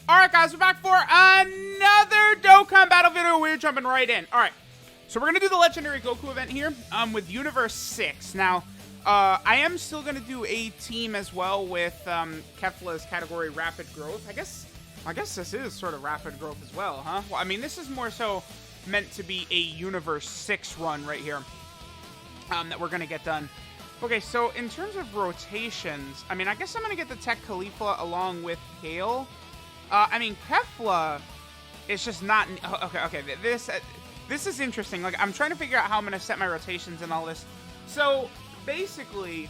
Alright guys, we're back for another Dokkan battle video. We're jumping right in. Alright, so we're going to do the Legendary Goku event here with Universe 6. Now, I am still going to do a team as well with Kefla's category Rapid Growth. I guess this is sort of Rapid Growth as well, huh? Well, I mean, this is more so meant to be a Universe 6 run right here that we're going to get done. Okay, so in terms of rotations, I mean, I guess I'm going to get the Tech Khalifa along with Kale. I mean, Kefla is just not... Okay, this is interesting. Like, I'm trying to figure out how I'm going to set my rotations and all this. So, basically...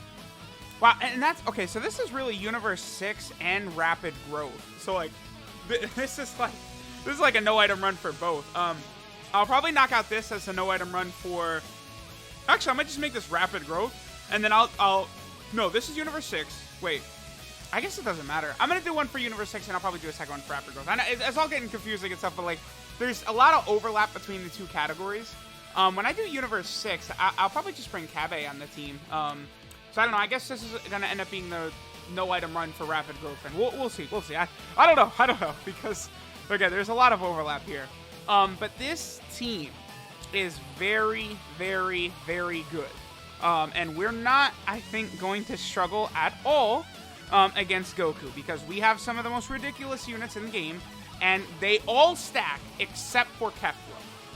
Wow, and that's... Okay, so this is really Universe 6 and Rapid Growth. So, like, this is like a no-item run for both. I'll probably knock out this as a no-item run for... Actually, I might just make this Rapid Growth. And then I'll... No, this is Universe 6. Wait. I guess it doesn't matter. I'm going to do one for Universe 6, and I'll probably do a second one for Rapid Growth. I know it's all getting confusing and stuff, but, like, there's a lot of overlap between the two categories. When I do Universe 6, I'll probably just bring Kabe on the team. So, I don't know. I guess this is going to end up being the no-item run for Rapid Growth, and we'll see. We'll see. I don't know. Because, again, there's a lot of overlap here. But this team is very, very, very good. And we're not, I think, going to struggle at all against Goku, because we have some of the most ridiculous units in the game, and they all stack except for Kefla.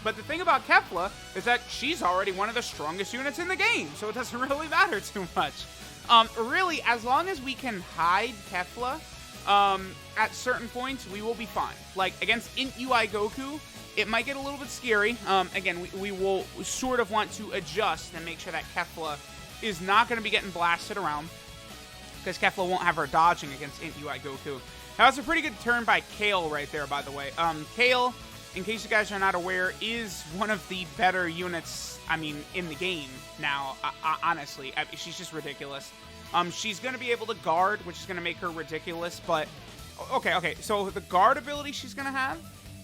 But the thing about Kefla is that she's already one of the strongest units in the game, so it doesn't really matter too much. Really, as long as we can hide Kefla at certain points, we will be fine. Like, against Int UI Goku, it might get a little bit scary. Again, we will sort of want to adjust and make sure that Kefla is not going to be getting blasted around, because Kefla won't have her dodging against Int UI Goku. That was a pretty good turn by Kale right there, by the way. Kale, in case you guys are not aware, is one of the better units, I mean, in the game now, honestly. She's just ridiculous. She's going to be able to guard, which is going to make her ridiculous, but... Okay, so the guard ability she's going to have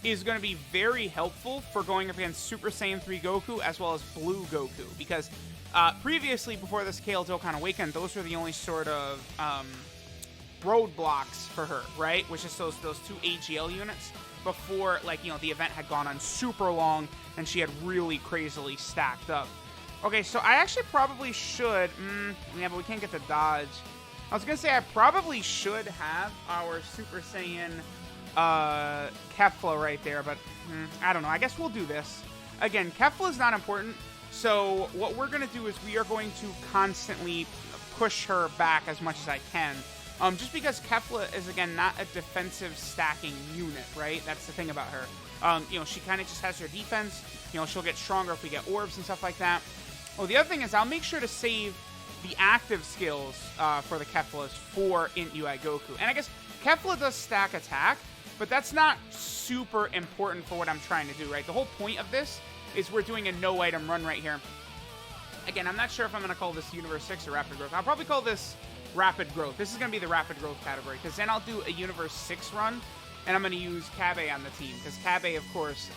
is going to be very helpful for going up against Super Saiyan 3 Goku as well as Blue Goku, because previously, before this Kale Dokkan Awakened, those were the only sort of roadblocks for her, right? Which is those two AGL units before, like, you know, the event had gone on super long and she had really crazily stacked up. Okay, so I actually probably should... yeah, but we can't get the dodge. I was going to say I probably should have our Super Saiyan... Kefla right there, but I don't know. I guess we'll do this. Again, Kefla is not important, so what we're going to do is we are going to constantly push her back as much as I can. Just because Kefla is, again, not a defensive stacking unit, right? That's the thing about her. You know, she kind of just has her defense. You know, she'll get stronger if we get orbs and stuff like that. Oh, the other thing is I'll make sure to save the active skills for the Keflas for Int UI Goku. And I guess Kefla does stack attack, but that's not super important for what I'm trying to do, right? The whole point of this is we're doing a no-item run right here. Again, I'm not sure if I'm going to call this Universe 6 or Rapid Growth. I'll probably call this Rapid Growth. This is going to be the Rapid Growth category, because then I'll do a Universe 6 run, and I'm going to use Kabe on the team, because Kabe, of course,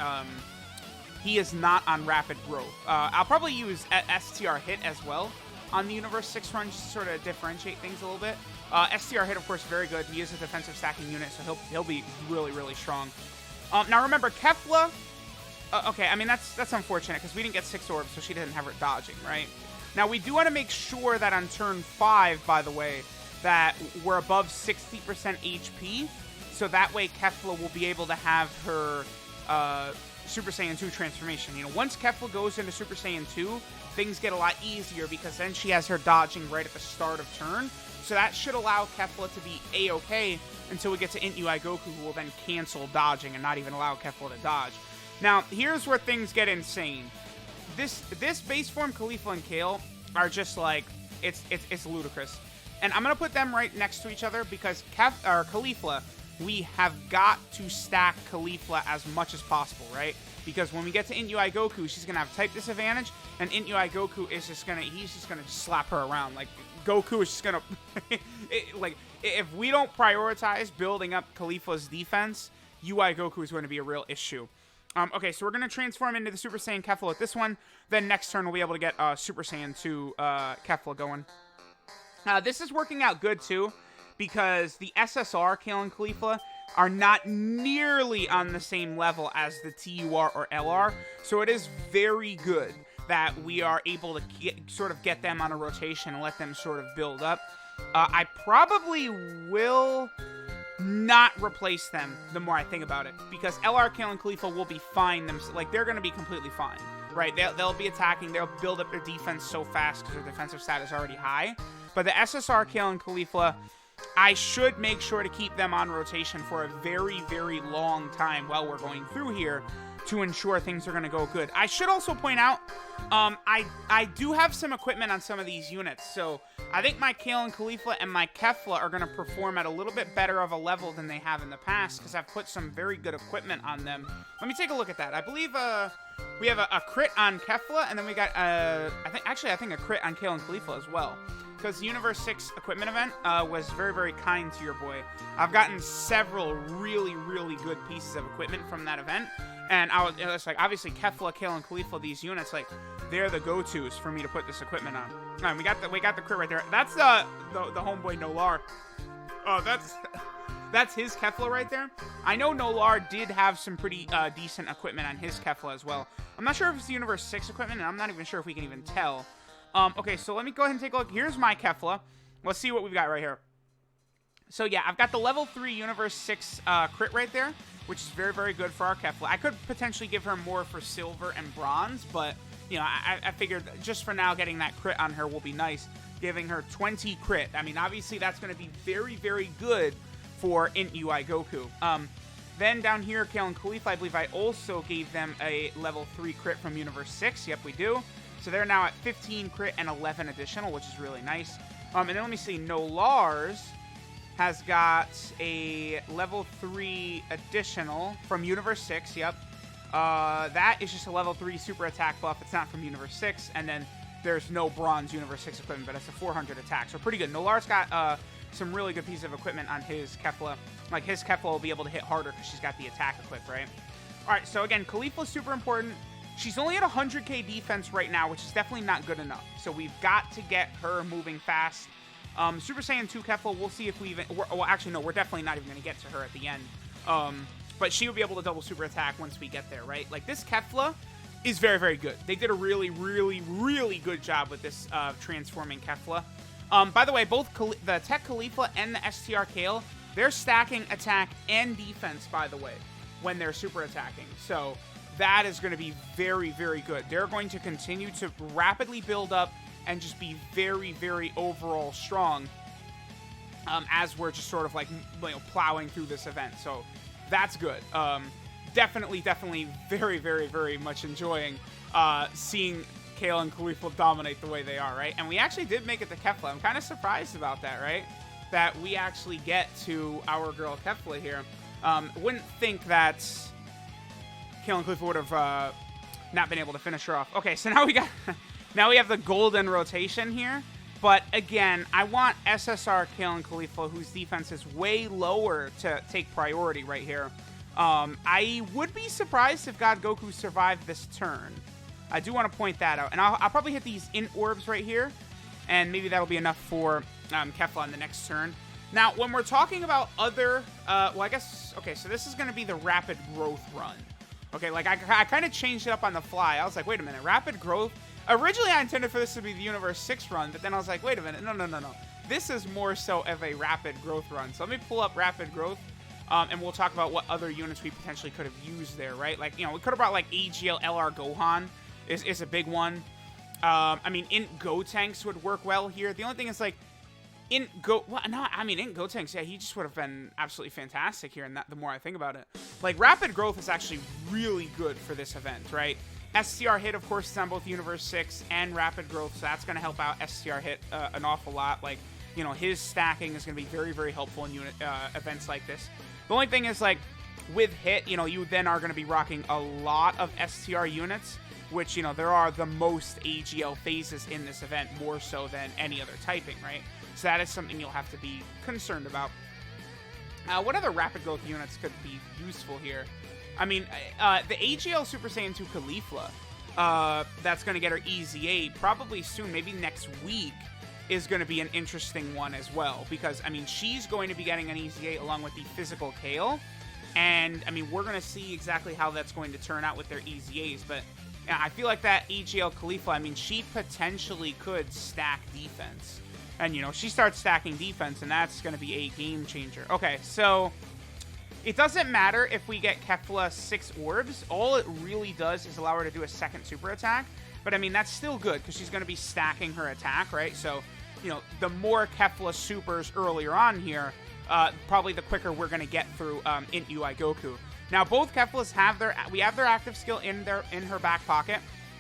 he is not on Rapid Growth. I'll probably use STR Hit as well on the Universe 6 run, just to sort of differentiate things a little bit. STR Hit, of course, very good. He is a defensive stacking unit, so he'll be really, really strong. Now, remember, Kefla... okay, I mean, that's unfortunate, because we didn't get 6 orbs, so she didn't have her dodging, right? Now, we do want to make sure that on turn 5, by the way, that we're above 60% HP, so that way Kefla will be able to have her Super Saiyan 2 transformation. You know, once Kefla goes into Super Saiyan 2, things get a lot easier, because then she has her dodging right at the start of turn. So that should allow Kefla to be A-okay until we get to Int UI Goku, who will then cancel dodging and not even allow Kefla to dodge. Now, here's where things get insane. This base form Khalifa and Kale are just like, it's ludicrous. And I'm going to put them right next to each other, because Khalifa, we have got to stack Khalifa as much as possible, right? Because when we get to Int UI Goku, she's going to have type disadvantage, and Int UI Goku is just going to, he's just going to slap her around. Like, Goku is just going to, like, if we don't prioritize building up Khalifa's defense, UI Goku is going to be a real issue. Okay, so we're going to transform into the Super Saiyan Kefla with this one. Then next turn, we'll be able to get Super Saiyan 2 Kefla going. This is working out good, too, because the SSR Kale and Khalifa are not nearly on the same level as the TUR or LR. So it is very good that we are able to sort of get them on a rotation and let them sort of build up. I probably will not replace them the more I think about it, because LR, Kale, and Khalifa will be fine. Like, they're going to be completely fine, right? They'll be attacking. They'll build up their defense so fast because their defensive stat is already high. But the SSR, Kale, and Khalifa, I should make sure to keep them on rotation for a very, very long time while we're going through here to ensure things are going to go good. I should also point out, I do have some equipment on some of these units. So I think my Kale and Khalifa and my Kefla are going to perform at a little bit better of a level than they have in the past, because I've put some very good equipment on them. Let me take a look at that. I believe we have a crit on Kefla, and then we got, I think a crit on Kale and Khalifa as well. Because the Universe 6 equipment event was very, very kind to your boy. I've gotten several really, really good pieces of equipment from that event. And it's like, obviously, Kefla, Kale, and Khalifa, these units, like, they're the go-tos for me to put this equipment on. All right, we got the crit right there. That's the homeboy Nolar. Oh, that's his Kefla right there. I know Nolar did have some pretty decent equipment on his Kefla as well. I'm not sure if it's the Universe 6 equipment, and I'm not even sure if we can even tell. Okay, so let me go ahead and take a look. Here's my Kefla. Let's see what we've got right here. So yeah, I've got the level 3 Universe 6 crit right there, which is very, very good for our Kefla. I could potentially give her more for silver and bronze, but, you know, I figured just for now getting that crit on her will be nice. Giving her 20 crit. I mean, obviously that's going to be very, very good for Int UI Goku. Then down here, Kale and Khalifa, I believe I also gave them a level 3 crit from Universe 6. Yep, we do. So they're now at 15 crit and 11 additional, which is really nice. And then let me see, Nolar's has got a level 3 additional from Universe 6, yep. That is just a level 3 super attack buff. It's not from Universe 6. And then there's no bronze Universe 6 equipment, but it's a 400 attack. So pretty good. Nolar's got some really good pieces of equipment on his Kefla. Like, his Kefla will be able to hit harder because she's got the attack equipped, right? All right, so again, Khalifa is super important. She's only at 100k defense right now, which is definitely not good enough. So we've got to get her moving fast. Super Saiyan 2 Kefla, we'll see if we even... Well, actually, no, we're definitely not even going to get to her at the end. But she will be able to double super attack once we get there, right? Like, this Kefla is very, very good. They did a really, really, really good job with this transforming Kefla. By the way, both the Tech Khalifa and the STR Kale, they're stacking attack and defense, by the way, when they're super attacking. So that is going to be very, very good. They're going to continue to rapidly build up and just be very, very overall strong as we're just sort of like, you know, plowing through this event. So that's good. Definitely very, very, very much enjoying seeing Kale and Khalifa dominate the way they are, right? And we actually did make it to Kefla. I'm kind of surprised about that, right? That we actually get to our girl Kefla here. Wouldn't think that Kale and Khalifa would have not been able to finish her off. Okay, so now we got... Now we have the golden rotation here. But again, I want SSR, Kale, and Khalifa, whose defense is way lower, to take priority right here. I would be surprised if God Goku survived this turn. I do want to point that out. And I'll probably hit these Int Orbs right here. And maybe that'll be enough for Kefla on the next turn. Now, when we're talking about other... well, I guess... Okay, so this is going to be the Rapid Growth run. Okay, like, I kind of changed it up on the fly. I was like, wait a minute, Rapid Growth... Originally, I intended for this to be the Universe 6 run, but then I was like, wait a minute, no. This is more so of a Rapid Growth run. So let me pull up Rapid Growth, and we'll talk about what other units we potentially could have used there, right? Like, you know, we could have brought, like, AGL LR Gohan is a big one. I mean, Int Gotenks would work well here. The only thing is, like, Int Gotenks, yeah, he just would have been absolutely fantastic here, and the more I think about it. Like, Rapid Growth is actually really good for this event, right? STR Hit, of course, is on both Universe 6 and Rapid Growth, so that's going to help out STR Hit an awful lot. Like, you know, his stacking is going to be very, very helpful in events like this. The only thing is, like, with Hit, you know, you then are going to be rocking a lot of STR units, which, you know, there are the most AGL phases in this event, more so than any other typing, right? So that is something you'll have to be concerned about. What other Rapid Growth units could be useful here? I mean, the AGL Super Saiyan 2 Khalifa, that's going to get her Easy 8 probably soon, maybe next week. is going to be an interesting one as well, because, I mean, she's going to be getting an EZA along with the physical Kale, and, I mean, we're going to see exactly how that's going to turn out with their EZAs, but yeah, I feel like that EGL Khalifa, I mean, she potentially could stack defense, and, you know, she starts stacking defense, and that's going to be a game changer. Okay, so it doesn't matter if we get Kefla 6 orbs. All it really does is allow her to do a second super attack, but, I mean, that's still good, because she's going to be stacking her attack, right? So, you know, the more Kefla supers earlier on here, probably the quicker we're going to get through Int UI Goku. Now, both Keflas have their active skill in her back pocket.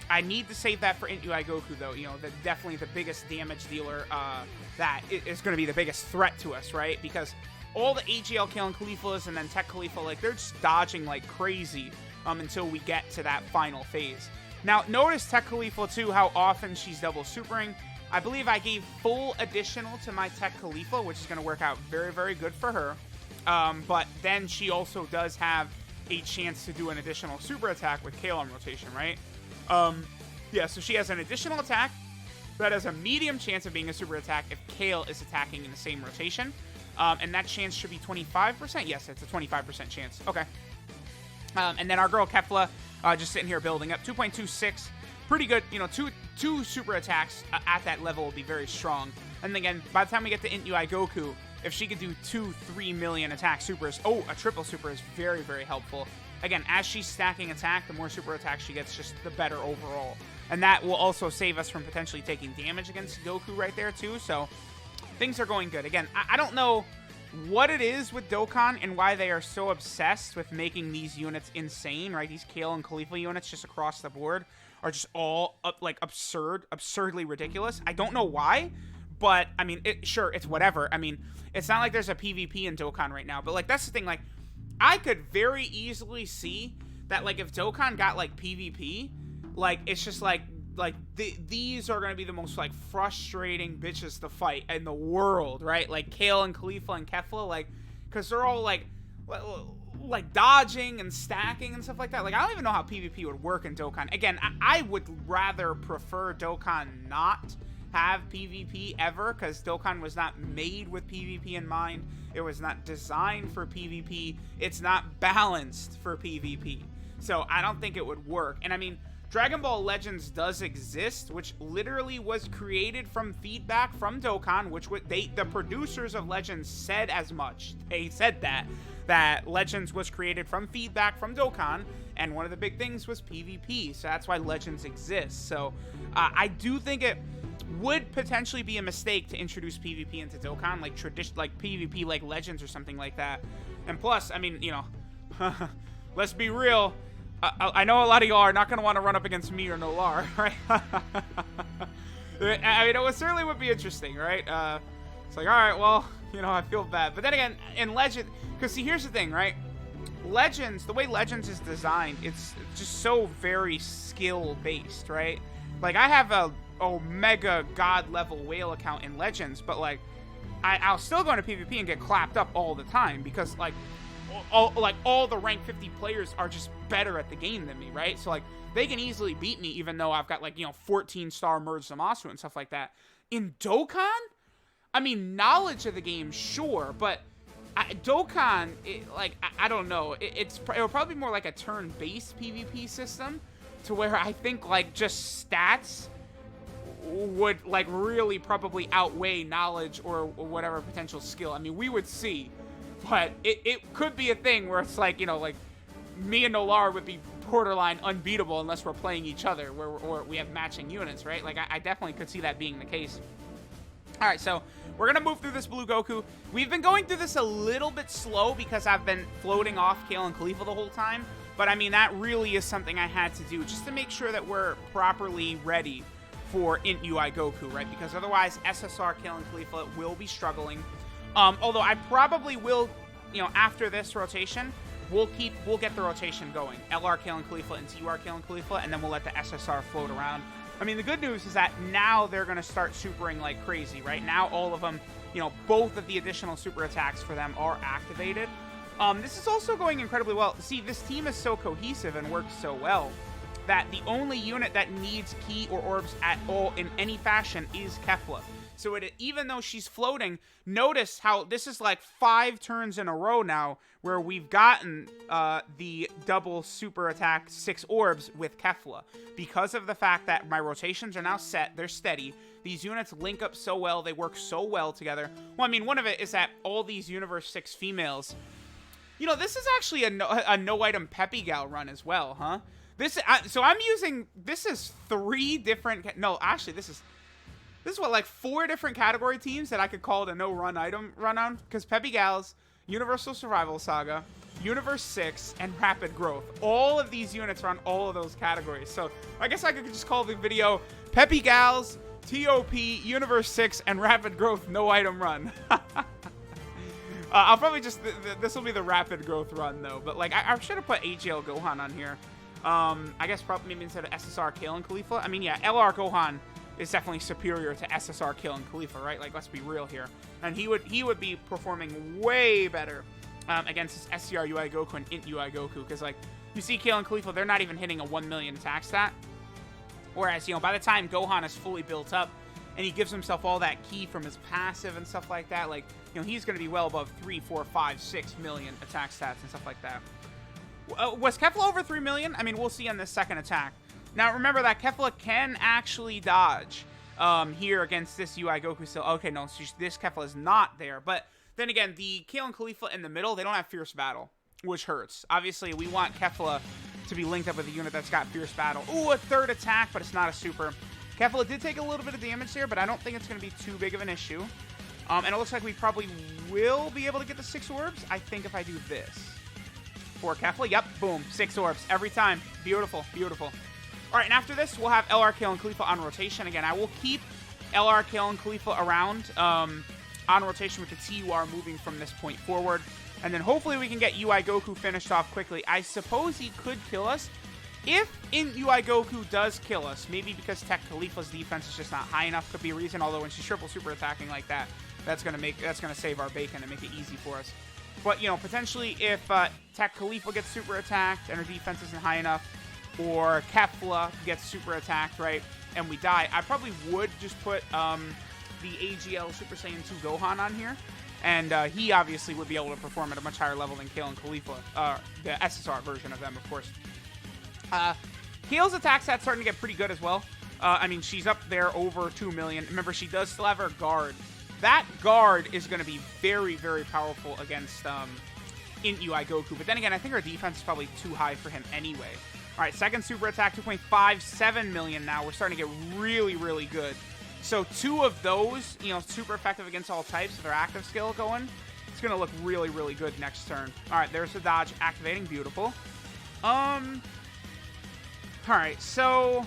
I need to save that for Int UI Goku, though. You know, definitely the biggest damage dealer that is going to be the biggest threat to us, right? Because all the AGL killing Khalifas and then Tech Khalifa, like, they're just dodging like crazy until we get to that final phase. Now, notice Tech Khalifa, too, how often she's double supering. I believe I gave full additional to my Tech Khalifa, which is going to work out very, very good for her. But then she also does have a chance to do an additional super attack with Kale on rotation, right? Yeah, so she has an additional attack that has a medium chance of being a super attack if Kale is attacking in the same rotation. And that chance should be 25%. Yes, it's a 25% chance. Okay. And then our girl Kefla, just sitting here building up. 2.26. Pretty good. You know, two super attacks at that level will be very strong. And again, by the time we get to Int UI Goku, if she could do 2-3 million attack supers, a triple super is very, very helpful. Again, as she's stacking attack, the more super attacks she gets, just the better overall. And that will also save us from potentially taking damage against Goku right there, too. So things are going good. Again, I don't know what it is with Dokkan and why they are so obsessed with making these units insane, right? These Kale and Khalifa units just across the board are just all absurdly ridiculous. I don't know why, but I mean, sure, it's whatever. I mean, it's not like there's a PvP in Dokkan right now, but like that's the thing. Like, I could very easily see that, like, if Dokkan got like PvP, like it's just like these are gonna be the most like frustrating bitches to fight in the world, right? Like Kale and Khalifa and Kefla, like, because they're all like dodging and stacking and stuff like that. Like, I don't even know how PvP would work in Dokkan. Again, I would rather prefer Dokkan not have PvP ever, because Dokkan was not made with PvP in mind. It was not designed for PvP. It's not balanced for PvP. So I don't think it would work. And I mean, Dragon Ball Legends does exist, which literally was created from feedback from Dokkan, which the producers of Legends said as much. They said that Legends was created from feedback from Dokkan, and one of the big things was PvP, so that's why Legends exists. So I do think it would potentially be a mistake to introduce PvP into Dokkan, like PvP like Legends or something like that. And plus, I mean, you know, let's be real, I know a lot of y'all are not going to want to run up against me or Nolar, right? I mean, it certainly would be interesting, right? It's like, all right, well, you know, I feel bad. But then again, in Legend, because see, here's the thing, right? Legends, the way Legends is designed, it's just so very skill-based, right? Like, I have a Omega God-level whale account in Legends, but, like, I'll still go into PvP and get clapped up all the time because, like, all the rank 50 players are just better at the game than me, right? So, like, they can easily beat me even though I've got, like, you know, 14-star Merge Zamasu and stuff like that. In Dokkan, I mean, knowledge of the game, sure, but Dokkan, I don't know. It'll probably be more like a turn-based PvP system to where I think, like, just stats would, like, really probably outweigh knowledge or whatever potential skill. I mean, we would see. But it could be a thing where it's like, you know, like, me and Nolar would be borderline unbeatable unless we're playing each other, or we have matching units, right? Like, I definitely could see that being the case. All right, so we're going to move through this Blue Goku. We've been going through this a little bit slow because I've been floating off Kale and Khalifa the whole time. But, I mean, that really is something I had to do just to make sure that we're properly ready for Int UI Goku, right? Because otherwise, SSR Kale and Khalifa will be struggling. Although I probably will, you know, after this rotation, we'll get the rotation going. LR Kale and Khalifa and TUR Kale and Khalifa, and then we'll let the SSR float around. I mean, the good news is that now they're going to start supering like crazy, right? Now all of them, you know, both of the additional super attacks for them are activated. This is also going incredibly well. See, this team is so cohesive and works so well that the only unit that needs key or orbs at all in any fashion is Kefla. So even though she's floating, notice how this is like 5 turns in a row now where we've gotten the double super attack 6 orbs with Kefla. Because of the fact that my rotations are now set, they're steady. These units link up so well, they work so well together. Well, I mean, one of it is that all these Universe 6 females... You know, this is actually a no-item Peppy Gal run as well, huh? So I'm using... This is 3 different... No, actually, this is what, like 4 different category teams that I could call it a no-run item run on? Because Peppy Gals, Universal Survival Saga, Universe 6, and Rapid Growth. All of these units are on all of those categories. So I guess I could just call the video Peppy Gals, TOP, Universe 6, and Rapid Growth no-item run. I'll probably just... this will be the Rapid Growth run, though. But, like, I should have put AGL Gohan on here. I guess probably maybe instead of SSR Kale and Khalifa. I mean, yeah, LR Gohan is definitely superior to SSR Kale and Khalifa, right? Like, let's be real here. And he would be performing way better against his SCR UI Goku and Int UI Goku. Because, like, you see Kale and Khalifa, they're not even hitting a 1 million attack stat. Whereas, you know, by the time Gohan is fully built up, and he gives himself all that ki from his passive and stuff like that, like, you know, he's going to be well above 3, 4, 5, 6 million attack stats and stuff like that. Was Kefla over 3 million? I mean, we'll see on this second attack. Now, remember that Kefla can actually dodge here against this UI Goku still. Okay, no, this Kefla is not there. But then again, the Kale and Khalifa in the middle, they don't have Fierce Battle, which hurts. Obviously, we want Kefla to be linked up with a unit that's got Fierce Battle. Ooh, a third attack, but it's not a super. Kefla did take a little bit of damage there, but I don't think it's going to be too big of an issue. And it looks like we probably will be able to get the 6 orbs, I think, if I do this. For Kefla, yep, boom, 6 orbs every time. Beautiful, beautiful. All right, and after this, we'll have LR Kale and Khalifa on rotation. Again, I will keep LR Kale and Khalifa around on rotation with the TUR moving from this point forward. And then hopefully we can get UI Goku finished off quickly. I suppose he could kill us. If Int UI Goku does kill us, maybe because Tech Khalifa's defense is just not high enough, could be a reason. Although when she's triple super attacking like that, that's gonna save our bacon and make it easy for us. But you know, potentially if Tech Khalifa gets super attacked and her defense isn't high enough, or Kefla gets super attacked, right, and we die, I probably would just put the AGL Super Saiyan 2 Gohan on here. And he obviously would be able to perform at a much higher level than Kale and Khalifa, the SSR version of them, of course. Kale's attack stat's starting to get pretty good as well. I mean, she's up there over 2 million. Remember, she does still have her guard. That guard is going to be very, very powerful against Int UI Goku. But then again, I think her defense is probably too high for him anyway. All right, second super attack, 2.57 million now. We're starting to get really, really good. So 2 of those, you know, super effective against all types with their active skill going. It's going to look really, really good next turn. All right, there's the dodge activating. Beautiful. All right, so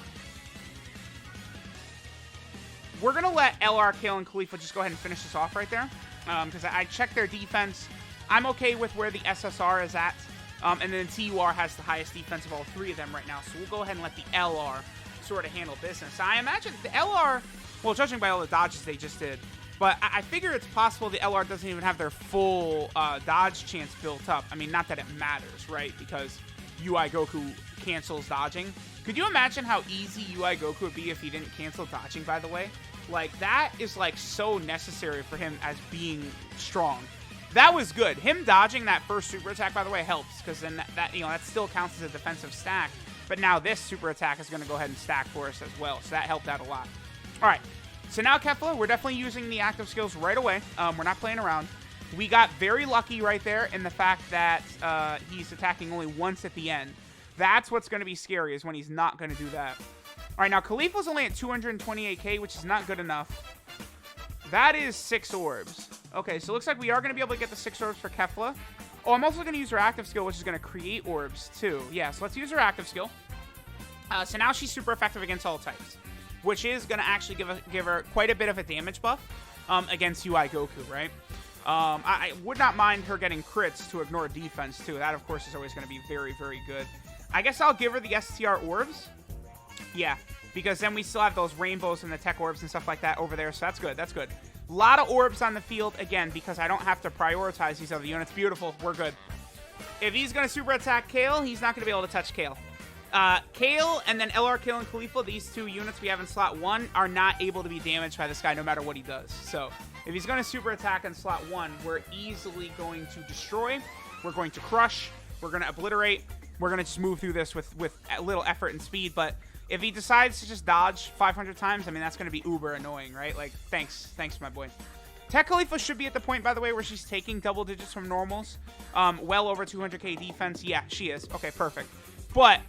we're going to let LR, Kale, and Khalifa just go ahead and finish this off right there. Because I checked their defense. I'm okay with where the SSR is at. And then TUR has the highest defense of all 3 of them right now. So we'll go ahead and let the LR sort of handle business. I imagine the LR, well, judging by all the dodges they just did, but I figure it's possible the LR doesn't even have their full dodge chance built up. I mean, not that it matters, right? Because UI Goku cancels dodging. Could you imagine how easy UI Goku would be if he didn't cancel dodging, by the way? Like, that is, like, so necessary for him as being strong. That was good. Him dodging that first super attack, by the way, helps, because then that, you know, that still counts as a defensive stack. But now this super attack is going to go ahead and stack for us as well, so that helped out a lot. All right, so now Kefla, we're definitely using the active skills right away. We're not playing around. We got very lucky right there in the fact that he's attacking only once at the end. That's what's going to be scary, is when he's not going to do that. All right, now Khalifa's only at 228k, which is not good enough. That is 6 orbs. Okay, so it looks like we are going to be able to get the 6 orbs for Kefla. Oh, I'm also going to use her active skill, which is going to create orbs, too. Yeah, so let's use her active skill. So now she's super effective against all types, which is going to actually give her quite a bit of a damage buff against UI Goku, right? I would not mind her getting crits to ignore defense, too. That, of course, is always going to be very, very good. I guess I'll give her the STR orbs. Yeah, because then we still have those rainbows and the tech orbs and stuff like that over there, so that's good, that's good. A lot of orbs on the field, again, because I don't have to prioritize these other units. Beautiful, we're good. If he's going to super attack Kale, he's not going to be able to touch Kale. Kale and then LR Kale and Khalifa, these two units we have in slot 1, are not able to be damaged by this guy no matter what he does. So if he's going to super attack in slot 1, we're easily going to destroy, we're going to crush, we're going to obliterate, we're going to just move through this with a little effort and speed. But if he decides to just dodge 500 times, I mean, that's going to be uber annoying, right? Like, thanks, my boy. Tech Khalifa should be at the point, by the way, where she's taking double digits from normals. Well over 200k defense. Yeah, she is. Okay, perfect. But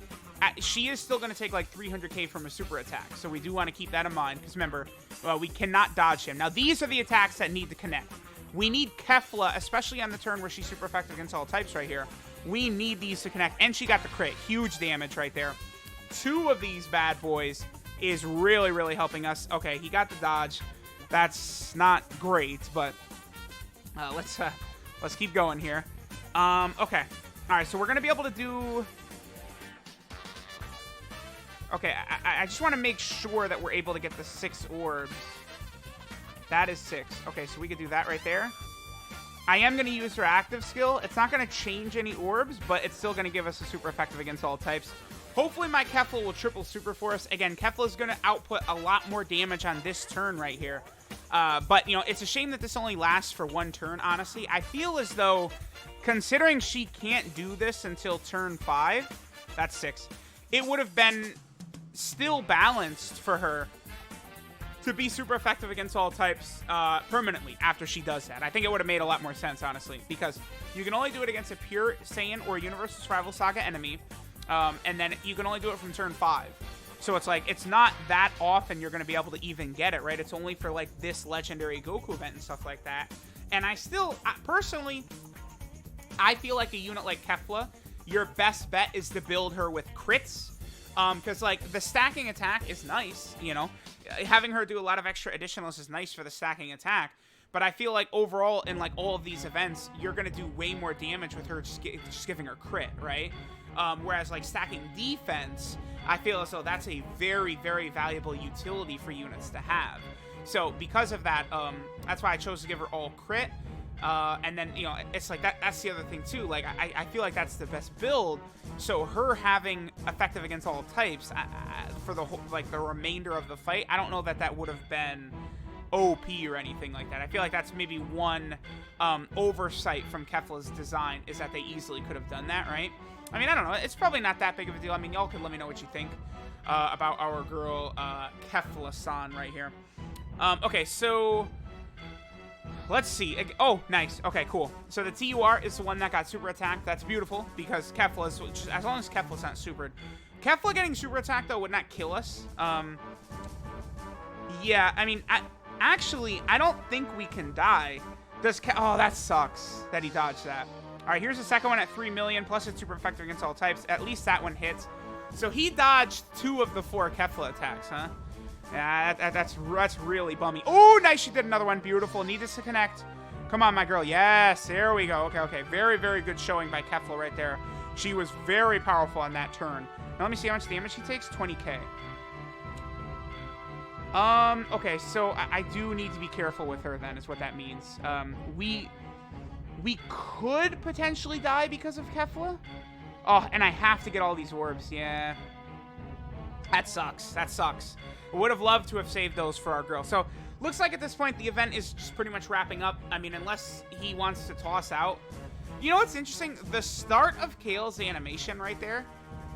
she is still going to take like 300k from a super attack. So we do want to keep that in mind. Because remember, we cannot dodge him. Now, these are the attacks that need to connect. We need Kefla, especially on the turn where she's super effective against all types right here. We need these to connect. And she got the crit. Huge damage right there. 2 of these bad boys is really, really helping us. Okay, he got the dodge. That's not great, but let's keep going here. Okay. All right, so we're going to be able to do... Okay, I just want to make sure that we're able to get the 6 orbs. That is 6. Okay, so we could do that right there. I am going to use her active skill. It's not going to change any orbs, but it's still going to give us a super effective against all types. Hopefully my Kefla will triple super force. Again, Kefla is going to output a lot more damage on this turn right here. But, you know, it's a shame that this only lasts for 1 turn, honestly. I feel as though, considering she can't do this until turn 5, that's 6, it would have been still balanced for her to be super effective against all types permanently after she does that. I think it would have made a lot more sense, honestly, because you can only do it against a pure Saiyan or Universal Survival Saga enemy, and then you can only do it from turn 5. So it's like, it's not that often you're going to be able to even get it, right? It's only for like this legendary Goku event and stuff like that. And personally, I feel like a unit like Kefla, your best bet is to build her with crits. Because, like, the stacking attack is nice, you know. Having her do a lot of extra additionals is nice for the stacking attack. But I feel like overall, in, like, all of these events, you're going to do way more damage with her just giving her crit, right? Whereas, like, stacking defense, I feel as though that's a very, very valuable utility for units to have. So, because of that, that's why I chose to give her all crit. And then, you know, it's like that's the other thing too. Like, I feel like that's the best build. So her having effective against all types for the whole, like, the remainder of the fight, I don't know that would have been OP or anything like that. I feel like that's maybe one oversight from Kefla's design, is that they easily could have done that, right? I mean, I don't know. It's probably not that big of a deal. I mean, y'all can let me know what you think about our girl Kefla-san right here. Okay, so... let's see. Oh, nice. Okay, cool. So the TUR is the one that got super attacked. That's beautiful, because Kefla is... as long as Kefla's not supered. Kefla getting super attacked, though, would not kill us. Yeah, I mean, actually, I don't think we can die. Oh, that sucks that he dodged that. All right, here's the second one at 3 million, plus it's super effective against all types. At least that one hits. So he dodged 2 of the 4 Kefla attacks, huh? Yeah, that's really bummy. Oh, nice. She did another one. Beautiful. Need this to connect. Come on, my girl. Yes, there we go. Okay. Very, very good showing by Kefla right there. She was very powerful on that turn. Now, let me see how much damage she takes. 20k. Okay, so I do need to be careful with her then, is what that means. We could potentially die because of Kefla. Oh, and I have to get all these orbs. Yeah. That sucks. I would have loved to have saved those for our girl. So, looks like at this point the event is just pretty much wrapping up. I mean, unless he wants to toss out. You know what's interesting? The start of Kale's animation right there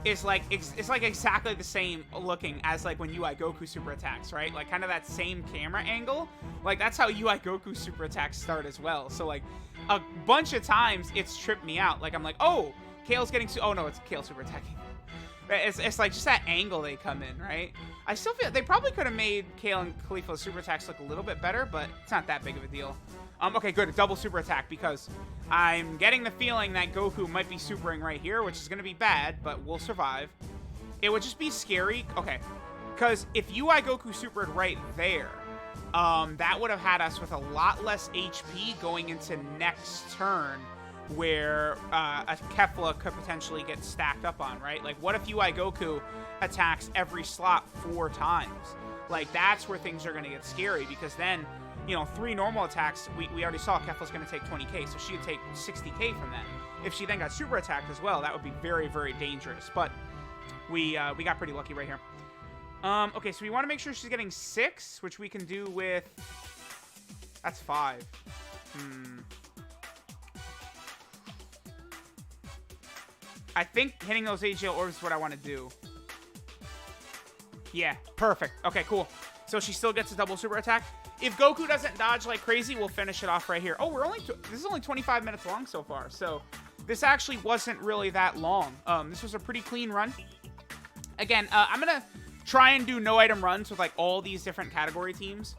is like, it's like exactly the same looking as like when UI Goku super attacks, right? Like kind of that same camera angle. Like that's how UI Goku super attacks start as well. So like a bunch of times it's tripped me out. Like I'm like, oh, Kale's getting, oh no, it's Kale super attacking. It's like just that angle they come in, right? I still feel they probably could have made Kale and Khalifa's super attacks look a little bit better, but it's not that big of a deal. Okay, good. A double super attack, because I'm getting the feeling that Goku might be supering right here, which is going to be bad, but we'll survive. It would just be scary. Okay, because if UI Goku supered right there, that would have had us with a lot less HP going into next turn, where a Kefla could potentially get stacked up on, right? Like, what if UI Goku attacks every slot 4 times? Like, that's where things are going to get scary, because then, you know, 3 normal attacks, we already saw Kefla's going to take 20k, so she would take 60k from that. If she then got super attacked as well, that would be very, very dangerous. But we got pretty lucky right here. Okay, so we want to make sure she's getting 6, which we can do with... That's 5. I think hitting those AGL orbs is what I want to do. Yeah, perfect. Okay, cool. So she still gets a double super attack. If Goku doesn't dodge like crazy, we'll finish it off right here. Oh, this is only 25 minutes long so far. So this actually wasn't really that long. This was a pretty clean run. Again, I'm going to try and do no item runs with like all these different category teams.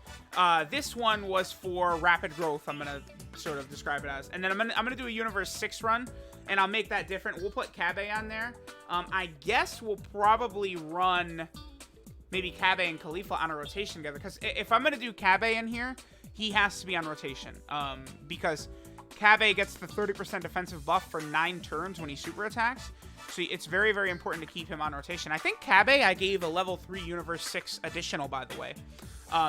This one was for rapid growth. I'm going to sort of describe it as. And then I'm gonna do a Universe 6 run, and I'll make that different. We'll put Kabe on there. I guess we'll probably run maybe Kabe and Khalifa on a rotation together, because if I'm going to do Kabe in here, he has to be on rotation, because Kabe gets the 30% defensive buff for 9 turns when he super attacks, so it's very, very important to keep him on rotation. I think Kabe I gave a level 3 Universe 6 additional, by the way.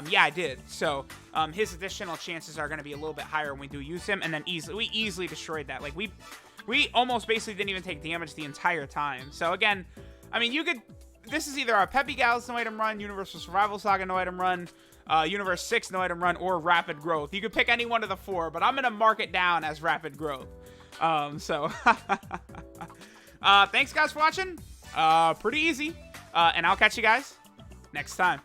Yeah, I did. So his additional chances are going to be a little bit higher when we do use him, and then we easily destroyed that. Like, we almost basically didn't even take damage the entire time. So again, I mean, this is either a Peppy Gals no item run, Universal Survival Saga no item run, Universe 6 no item run, or Rapid Growth. You could pick any one of the 4, but I'm going to mark it down as Rapid Growth. Thanks guys for watching. Pretty easy. And I'll catch you guys next time.